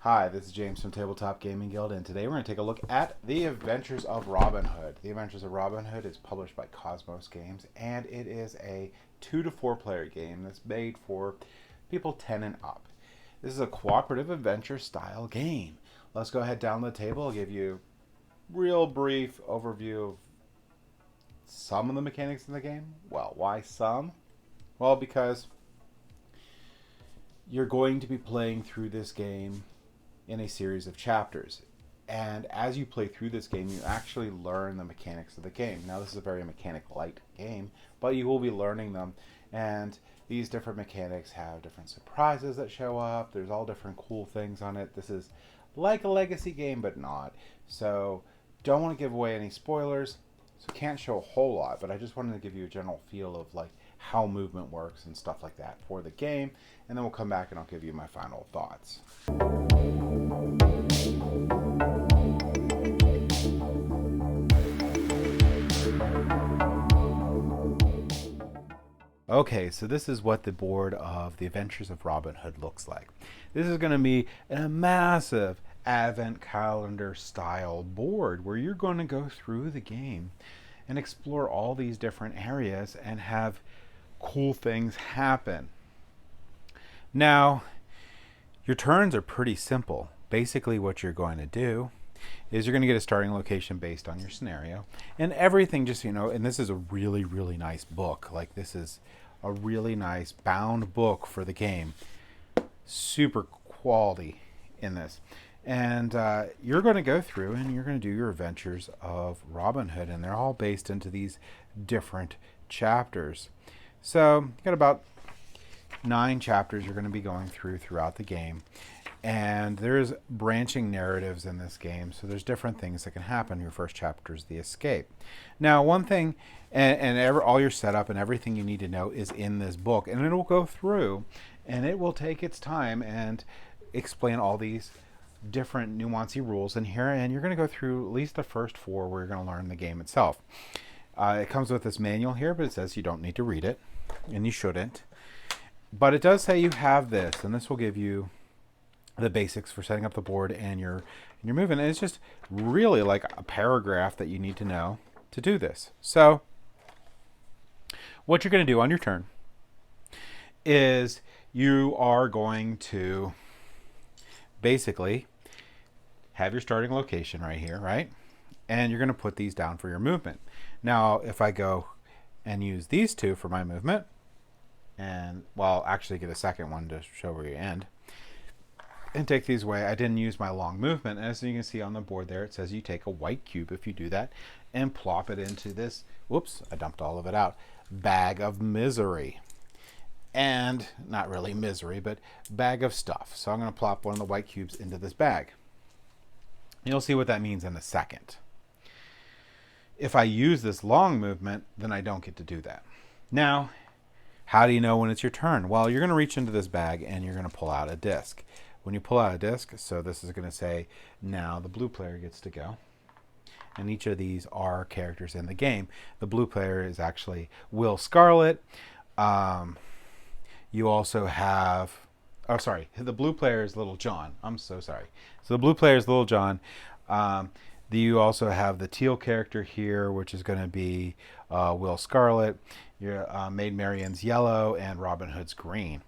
Hi, this is James from Tabletop Gaming Guild, and today we're going to take a look at The Adventures of Robin Hood. The Adventures of Robin Hood is published by Cosmos Games, and it is a 2 to 4 player game that's made for people 10 and up. This is a cooperative adventure style game. Let's go ahead down the table. I'll give you a real brief overview of some of the mechanics in the game. Well, why some? Well, because you're going to be playing through this game in a series of chapters. And as you play through this game, you actually learn the mechanics of the game. Now, this is a very mechanic-light game, but you will be learning them. And these different mechanics have different surprises that show up. There's all different cool things on it. This is like a legacy game, but not. So, don't want to give away any spoilers. So, can't show a whole lot, but I just wanted to give you a general feel of like how movement works and stuff like that for the game. And then we'll come back and I'll give you my final thoughts. Okay, so this is what the board of The Adventures of Robin Hood looks like. This is going to be a massive advent calendar style board where you're going to go through the game and explore all these different areas and have cool things happen. Now, your turns are pretty simple. Basically, what you're going to do is you're going to get a starting location based on your scenario, and everything just, and this is a really, really nice book. Like, this is a really nice bound book for the game. Super quality in this. And you're going to go through and you're going to do your adventures of Robin Hood, and they're all based into these different chapters. So you got about 9 chapters you're going to be going throughout the game, and there's branching narratives in this game, so there's different things that can happen. Your first chapter is the escape. Now, one thing, all your setup and everything you need to know is in this book, and it will go through and it will take its time and explain all these different nuancy rules in here, and you're going to go through at least the first 4 where you're going to learn the game itself. It comes with this manual here, but it says you don't need to read it, and you shouldn't. But it does say you have this, and this will give you the basics for setting up the board and your movement. And it's just really like a paragraph that you need to know to do this. So what you're going to do on your turn is you are going to basically have your starting location right here, right? And you're going to put these down for your movement. Now, if I go and use these 2 for my movement, and well, actually get a second one to show where you end, and take these away, I didn't use my long movement. As you can see on the board there, it says you take a white cube if you do that and plop it into this, whoops, I dumped all of it out, bag of misery. And not really misery, but bag of stuff. So I'm going to plop one of the white cubes into this bag. You'll see what that means in a second. If I use this long movement, then I don't get to do that. Now, how do you know when it's your turn? Well, you're going to reach into this bag and you're going to pull out a disc. When you pull out a disc, so this is going to say, now the blue player gets to go. And each of these are characters in the game. The blue player is actually Will Scarlet. You also have, the blue player is Little John. I'm so sorry. So the blue player is Little John. You also have the teal character here, which is going to be Will Scarlet. Your Maid Marian's yellow, and Robin Hood's green.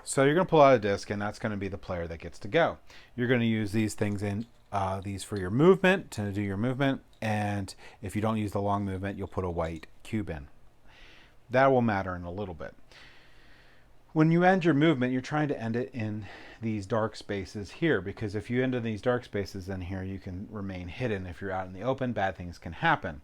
So you're going to pull out a disc, and that's going to be the player that gets to go. You're going to use these things in these for your movement, to do your movement. And if you don't use the long movement, you'll put a white cube in. That will matter in a little bit. When you end your movement, you're trying to end it in these dark spaces here, because if you end in these dark spaces, then here you can remain hidden. If you're out in the open, bad things can happen.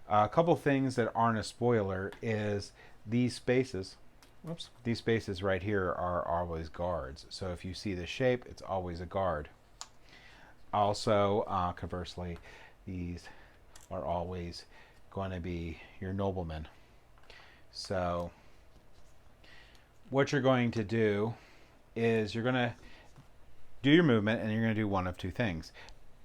A couple things that aren't a spoiler is these spaces. Whoops, these spaces right here are always guards. So if you see the shape, it's always a guard. Also, conversely, these are always going to be your noblemen. So what you're going to do is you're going to do your movement, and you're going to do one of 2 things.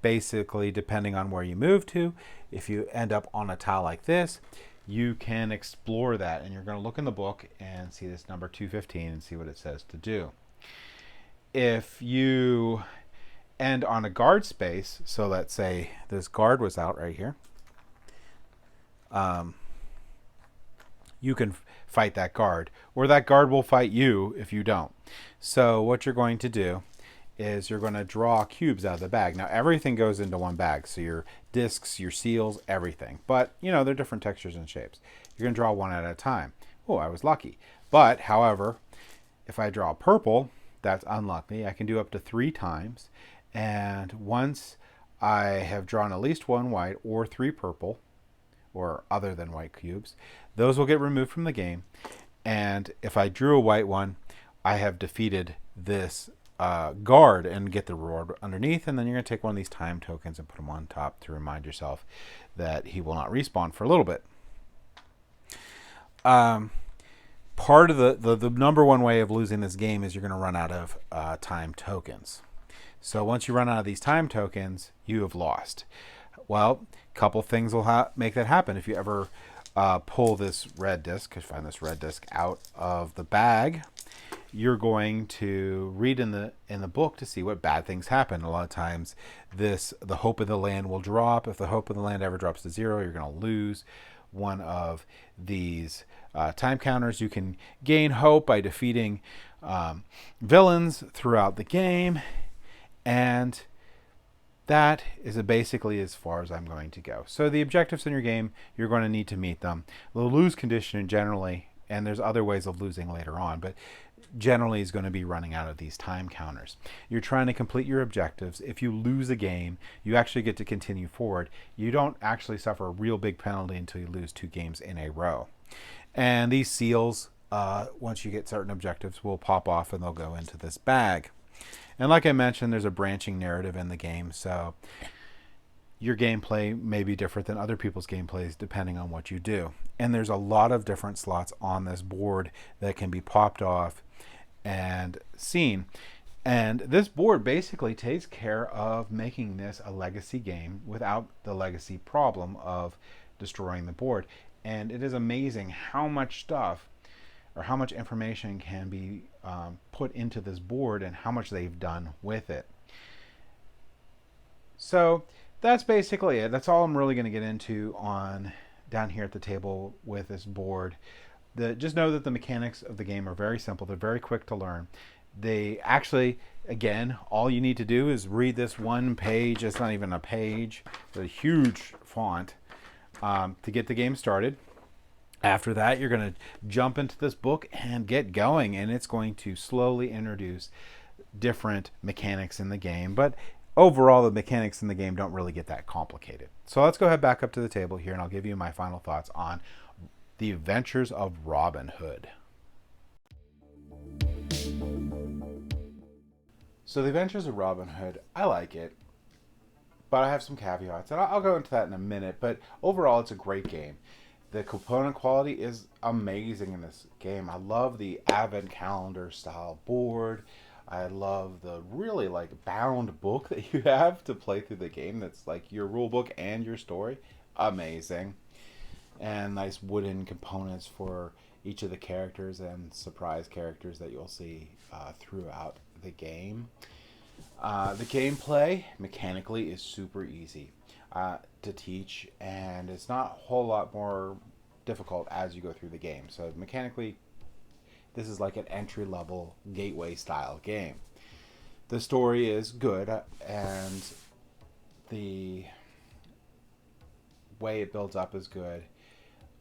Basically, depending on where you move to, if you end up on a tile like this, you can explore that, and you're going to look in the book and see this number 215 and see what it says to do. If you And on a guard space, so let's say this guard was out right here, you can fight that guard, or that guard will fight you if you don't. So what you're going to do is you're going to draw cubes out of the bag. Now everything goes into one bag, so your discs, your seals, everything. But you know, they're different textures and shapes. You're going to draw one at a time. Oh, I was lucky. But however, if I draw purple, that's unlucky. I can do up to 3 times. And once I have drawn at least 1 white or 3 purple, or other than white cubes, those will get removed from the game. And if I drew a white one, I have defeated this guard and get the reward underneath. And then you're going to take one of these time tokens and put them on top to remind yourself that he will not respawn for a little bit. Part of the number one way of losing this game is you're going to run out of time tokens. So once you run out of these time tokens, you have lost. Well, a couple things will make that happen. If you ever pull this red disc, you find this red disc out of the bag, you're going to read in the book to see what bad things happen. A lot of times the hope of the land will drop. If the hope of the land ever drops to 0, you're going to lose one of these time counters. You can gain hope by defeating villains throughout the game, and that is basically as far as I'm going to go. So the objectives in your game, you're going to need to meet them. The lose condition generally, and there's other ways of losing later on, but generally is going to be running out of these time counters. You're trying to complete your objectives. If you lose a game, you actually get to continue forward. You don't actually suffer a real big penalty until you lose 2 games in a row. And these seals, once you get certain objectives, will pop off and they'll go into this bag. And like I mentioned, there's a branching narrative in the game, so your gameplay may be different than other people's gameplays depending on what you do. And there's a lot of different slots on this board that can be popped off and seen. And this board basically takes care of making this a legacy game without the legacy problem of destroying the board. And it is amazing how much stuff or how much information can be put into this board and how much they've done with it. So that's basically it. That's all I'm really going to get into on down here at the table with this board. Just know that the mechanics of the game are very simple. They're very quick to learn. They actually, again, all you need to do is read this one page. It's not even a page. It's a huge font to get the game started. After that, you're going to jump into this book and get going, and it's going to slowly introduce different mechanics in the game. But overall, the mechanics in the game don't really get that complicated. So let's go ahead back up to the table here, and I'll give you my final thoughts on The Adventures of Robin Hood. So The Adventures of Robin Hood, I like it, but I have some caveats, and I'll go into that in a minute. But overall, it's a great game. The component quality is amazing in this game. I love the advent calendar style board. I love the really bound book that you have to play through the game. That's like your rule book and your story. Amazing. And nice wooden components for each of the characters and surprise characters that you'll see throughout the game. The gameplay mechanically is super easy to teach, and it's not a whole lot more difficult as you go through the game. So mechanically, this is like an entry-level gateway style game. The story is good, and the way it builds up is good.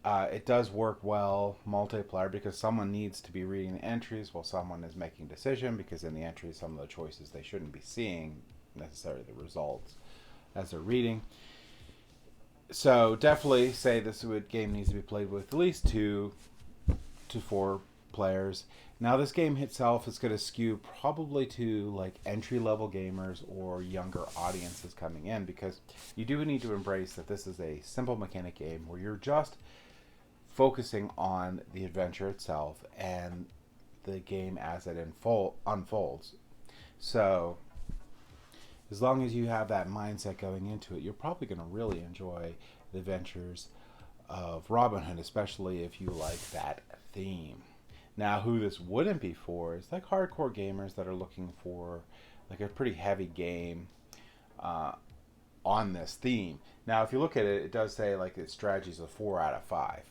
It does work well multiplayer because someone needs to be reading the entries while someone is making a decision, because in the entries some of the choices they shouldn't be seeing necessarily the results as they're reading. So definitely say this game needs to be played with at least 2 to 4 players. Now this game itself is going to skew probably to entry-level gamers or younger audiences coming in, because you do need to embrace that this is a simple mechanic game where you're just focusing on the adventure itself and the game as it unfolds. So as long as you have that mindset going into it, you're probably going to really enjoy the adventures of Robin Hood, especially if you like that theme. Now, who this wouldn't be for is hardcore gamers that are looking for like a pretty heavy game on this theme. Now, if you look at it, it does say like its strategy is a 4 out of 5.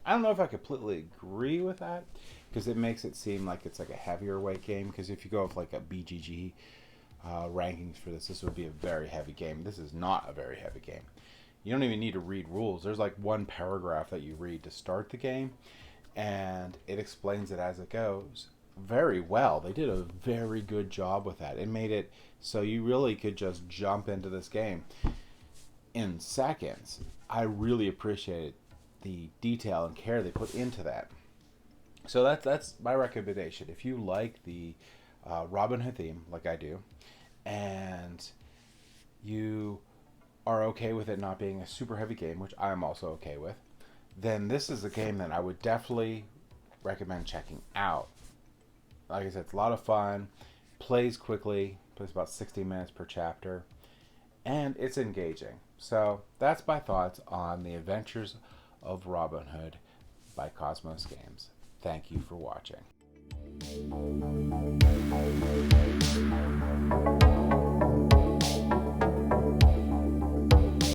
I don't know if I completely agree with that, because it makes it seem like it's like a heavier weight game. Because if you go with like a BGG rankings for this would be a very heavy game. This is not a very heavy game. You don't even need to read rules. There's like one paragraph that you read to start the game, and it explains it as it goes very well. They did a very good job with that. It made it so you really could just jump into this game in seconds. I really appreciated the detail and care they put into that. So that's my recommendation. If you like the Robin Hood theme, like I do, and you are okay with it not being a super heavy game, which I'm also okay with, then this is a game that I would definitely recommend checking out. Like I said, it's a lot of fun, plays quickly, plays about 60 minutes per chapter, and it's engaging. So that's my thoughts on The Adventures of Robin Hood by Cosmos Games. Thank you for watching.